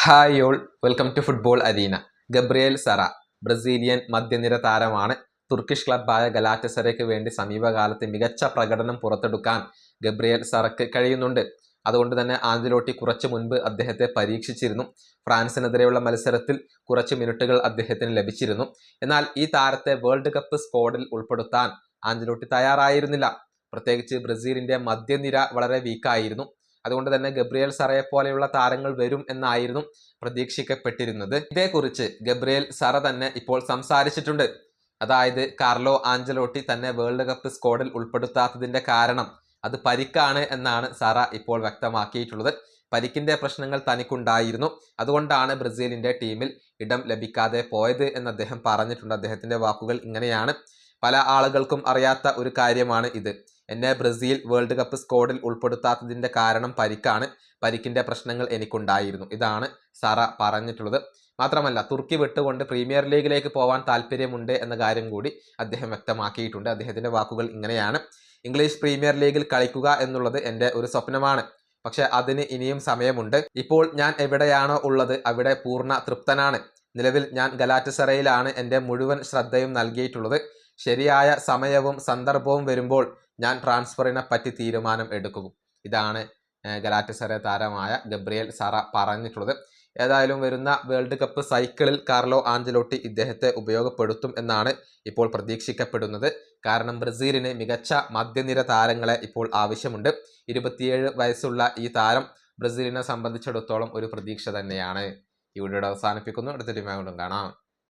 Hi all, welcome to football arena. Gabriel Sara Brazilian മധ്യനിര താരമാണ്. Turkish ക്ലബ്ബായ ഗലാറ്റസറയ്ക്ക് വേണ്ടി സമീപകാലത്ത് മികച്ച പ്രകടനം പുറത്തെടുക്കാൻ ഗബ്രിയേൽ സറയ്ക്ക് കഴിയുന്നുണ്ട്. അതുകൊണ്ട് തന്നെ ആഞ്ചലോട്ടി കുറച്ചു മുൻപ് അദ്ദേഹത്തെ പരീക്ഷിച്ചിരുന്നു. ഫ്രാൻസിനെതിരെയുള്ള മത്സരത്തിൽ കുറച്ച് മിനിറ്റുകൾ അദ്ദേഹത്തിന് ലഭിച്ചിരുന്നു. എന്നാൽ ഈ താരത്തെ വേൾഡ് കപ്പ് സ്ക്വാഡിൽ ഉൾപ്പെടുത്താൻ ആഞ്ചലോട്ടി തയ്യാറായിരുന്നില്ല. പ്രത്യേകിച്ച് ബ്രസീലിന്റെ മധ്യനിര വളരെ വീക്കായിരുന്നു. അതുകൊണ്ട് തന്നെ ഗബ്രിയേൽ സറയെ പോലെയുള്ള താരങ്ങൾ വരും എന്നായിരുന്നു പ്രതീക്ഷിക്കപ്പെട്ടിരുന്നത്. ഇതേക്കുറിച്ച് ഗബ്രിയേൽ സറ തന്നെ ഇപ്പോൾ സംസാരിച്ചിട്ടുണ്ട്. അതായത് കാർലോ ആഞ്ചലോട്ടി തന്നെ വേൾഡ് കപ്പ് സ്ക്വാഡിൽ ഉൾപ്പെടുത്താത്തതിന്റെ കാരണം അത് പരിക്കാണ് എന്നാണ് സറ ഇപ്പോൾ വ്യക്തമാക്കിയിട്ടുള്ളത്. പരിക്കിന്റെ പ്രശ്നങ്ങൾ തനിക്കുണ്ടായിരുന്നു, അതുകൊണ്ടാണ് ബ്രസീലിന്റെ ടീമിൽ ഇടം ലഭിക്കാതെ പോയത് എന്ന് അദ്ദേഹം പറഞ്ഞിട്ടുണ്ട്. അദ്ദേഹത്തിന്റെ വാക്കുകൾ ഇങ്ങനെയാണ്: പല ആളുകൾക്കും അറിയാത്ത ഒരു കാര്യമാണ് ഇത്. എന്നെ ബ്രസീൽ വേൾഡ് കപ്പ് സ്ക്വാഡിൽ ഉൾപ്പെടുത്താത്തതിന്റെ കാരണം പരിക്കാണ്. പരിക്കിന്റെ പ്രശ്നങ്ങൾ എനിക്കുണ്ടായിരുന്നു. ഇതാണ് സറ പറഞ്ഞിട്ടുള്ളത്. മാത്രമല്ല, തുർക്കി വിട്ടുകൊണ്ട് പ്രീമിയർ ലീഗിലേക്ക് പോകാൻ താല്പര്യമുണ്ട് എന്ന കാര്യം കൂടി അദ്ദേഹം വ്യക്തമാക്കിയിട്ടുണ്ട്. അദ്ദേഹത്തിന്റെ വാക്കുകൾ ഇങ്ങനെയാണ്: ഇംഗ്ലീഷ് പ്രീമിയർ ലീഗിൽ കളിക്കുക എന്നുള്ളത് എൻ്റെ ഒരു സ്വപ്നമാണ്. പക്ഷെ അതിന് ഇനിയും സമയമുണ്ട്. ഇപ്പോൾ ഞാൻ എവിടെയാണോ ഉള്ളത് അവിടെ പൂർണ്ണ തൃപ്തനാണ്. നിലവിൽ ഞാൻ ഗലാറ്റസറയിലാണ് എൻ്റെ മുഴുവൻ ശ്രദ്ധയും നൽകിയിട്ടുള്ളത്. ശരിയായ സമയവും സന്ദർഭവും വരുമ്പോൾ ഞാൻ ട്രാൻസ്ഫറിനെ പറ്റി തീരുമാനം എടുക്കും. ഇതാണ് ഗലാറ്റസറ താരമായ ഗബ്രിയേൽ സറ പറഞ്ഞിട്ടുള്ളത്. ഏതായാലും വരുന്ന വേൾഡ് കപ്പ് സൈക്കിളിൽ കാർലോ ആഞ്ചലോട്ടി ഇദ്ദേഹത്തെ ഉപയോഗപ്പെടുത്തും എന്നാണ് ഇപ്പോൾ പ്രതീക്ഷിക്കപ്പെടുന്നത്. കാരണം ബ്രസീലിന് മികച്ച മധ്യനിര താരങ്ങളെ ഇപ്പോൾ ആവശ്യമുണ്ട്. 27 വയസ്സുള്ള ഈ താരം ബ്രസീലിനെ സംബന്ധിച്ചിടത്തോളം ഒരു പ്രതീക്ഷ തന്നെയാണ്. ഈ വീഡിയോ അവസാനിപ്പിക്കുന്നു. അടുത്ത ടീം കാണാം.